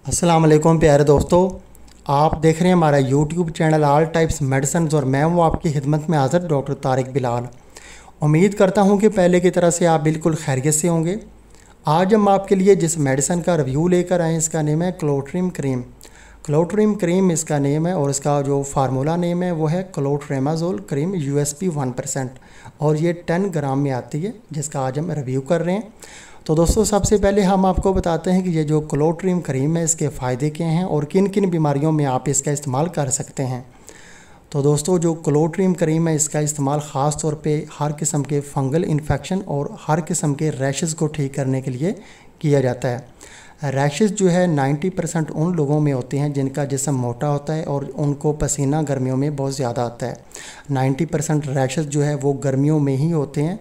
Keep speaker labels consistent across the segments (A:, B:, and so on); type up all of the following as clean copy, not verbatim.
A: अस्सलाम वालेकुम प्यारे दोस्तों, आप देख रहे हैं हमारा YouTube channel all types medicine और मैं हूँ आपकी खिदमत में हाज़िर डॉक्टर तारिक बिलाल। उम्मीद करता हूँ कि पहले की तरह से आप बिल्कुल खैरियत से होंगे। आज हम आपके लिए जिस मेडिसिन का रिव्यू लेकर आए इसका नेम है क्लोट्रिम क्रीम। क्लोट्रिम क्रीम इसका नेम है और इसका जो फार्मूला नेम है वो है क्लोट्रेमाजोल क्रीम USP 1% और ये 10 ग्राम में आती है, जिसका आज हम रिव्यू कर रहे हैं। तो दोस्तों, सबसे पहले हम आपको बताते हैं कि ये जो क्लोट्रिम क्रीम है इसके फ़ायदे क्या हैं और किन किन बीमारियों में आप इसका इस्तेमाल कर सकते हैं। तो दोस्तों, जो क्लोट्रिम क्रीम है इसका इस्तेमाल ख़ास तौर पे हर किस्म के फंगल इन्फेक्शन और हर किस्म के रैशेज़ को ठीक करने के लिए किया जाता है। रैशेज़ जो है 90% उन लोगों में होते हैं जिनका जिस्म मोटा होता है और उनको पसीना गर्मियों में बहुत ज़्यादा आता है। 90% रैशेज़ जो है वो गर्मियों में ही होते हैं।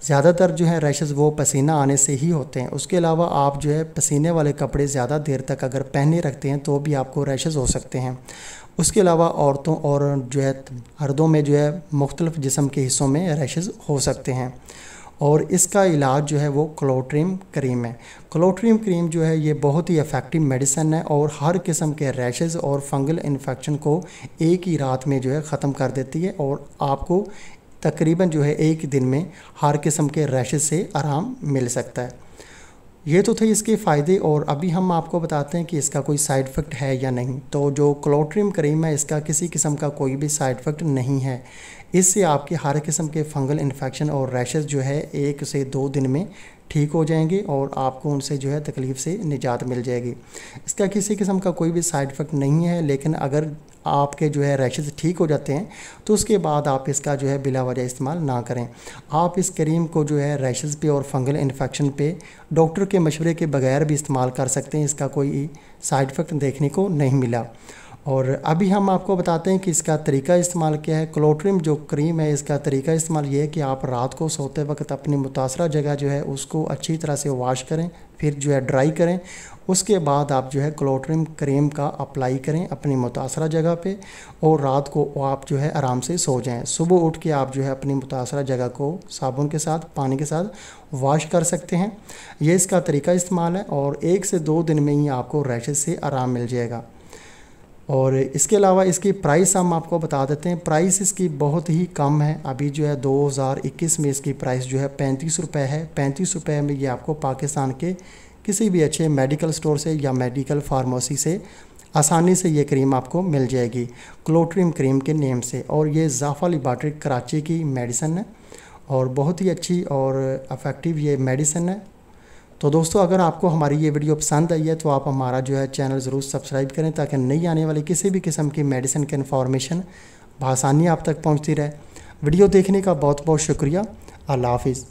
A: ज़्यादातर जो है रैशेज़ वो पसीना आने से ही होते हैं। उसके अलावा आप जो है पसीने वाले कपड़े ज़्यादा देर तक अगर पहने रखते हैं तो भी आपको रैशेज़ हो सकते हैं। उसके अलावा औरतों और जो है मर्दों में जो है मुख्तलिफ़ जिस्म के हिस्सों में रैशेज़ हो सकते हैं और इसका इलाज जो है वो क्लोट्रिम क्रीम है। क्लोट्रिम क्रीम जो है ये बहुत ही इफ़ेक्टिव मेडिसिन है और हर किस्म के रैशेज़ और फंगल इन्फेक्शन को एक ही रात में जो है ख़त्म कर देती है और आपको तकरीबन जो है एक दिन में हर किस्म के रैशेज़ से आराम मिल सकता है। ये तो थे इसके फ़ायदे और अभी हम आपको बताते हैं कि इसका कोई साइड इफ़ेक्ट है या नहीं। तो जो क्लोट्रिम क्रीम है इसका किसी किस्म का कोई भी साइड इफ़ेक्ट नहीं है। इससे आपके हर किस्म के फंगल इन्फेक्शन और रैशेज़ जो है 1 से 2 दिन में ठीक हो जाएंगे और आपको उनसे जो है तकलीफ़ से निजात मिल जाएगी। इसका किसी किस्म का कोई भी साइड इफ़ेक्ट नहीं है, लेकिन अगर आपके जो है रैशेज़ ठीक हो जाते हैं तो उसके बाद आप इसका जो है बिला वजह इस्तेमाल ना करें। आप इस क्रीम को जो है रैशेज़ पे और फंगल इन्फेक्शन पे डॉक्टर के मशवरे के बगैर भी इस्तेमाल कर सकते हैं। इसका कोई साइड इफ़ेक्ट देखने को नहीं मिला। और अभी हम आपको बताते हैं कि इसका तरीका इस्तेमाल क्या है। क्लोट्रिम जो क्रीम है इसका तरीका इस्तेमाल ये है कि आप रात को सोते वक्त अपनी मुतासरा जगह जो है उसको अच्छी तरह से वॉश करें, फिर जो है ड्राई करें। उसके बाद आप जो है क्लोट्रिम क्रीम का अप्लाई करें अपनी मुतासरा जगह पे और रात को आप जो है आराम से सो जाएं। सुबह उठ के आप जो है अपनी मुतासरा जगह को साबुन के साथ पानी के साथ वॉश कर सकते हैं। ये इसका तरीका इस्तेमाल है और 1 से 2 दिन में ही आपको रैशेज़ से आराम मिल जाएगा। और इसके अलावा इसकी प्राइस हम आपको बता देते हैं। प्राइस इसकी बहुत ही कम है। अभी जो है 2021 में इसकी प्राइस जो है 35 रुपये है। 35 रुपये में ये आपको पाकिस्तान के किसी भी अच्छे मेडिकल स्टोर से या मेडिकल फार्मेसी से आसानी से ये क्रीम आपको मिल जाएगी क्लोट्रिम क्रीम के नेम से। और ये ज़ाफ़ा लेबॉरेटरी कराची की मेडिसिन है और बहुत ही अच्छी और इफ़ेक्टिव ये मेडिसिन है। तो दोस्तों, अगर आपको हमारी ये वीडियो पसंद आई है तो आप हमारा जो है चैनल ज़रूर सब्सक्राइब करें ताकि नई आने वाली किसी भी किस्म की मेडिसिन की इन्फॉर्मेशन बआसानी आप तक पहुंचती रहे। वीडियो देखने का बहुत बहुत शुक्रिया। अल्लाह हाफिज़।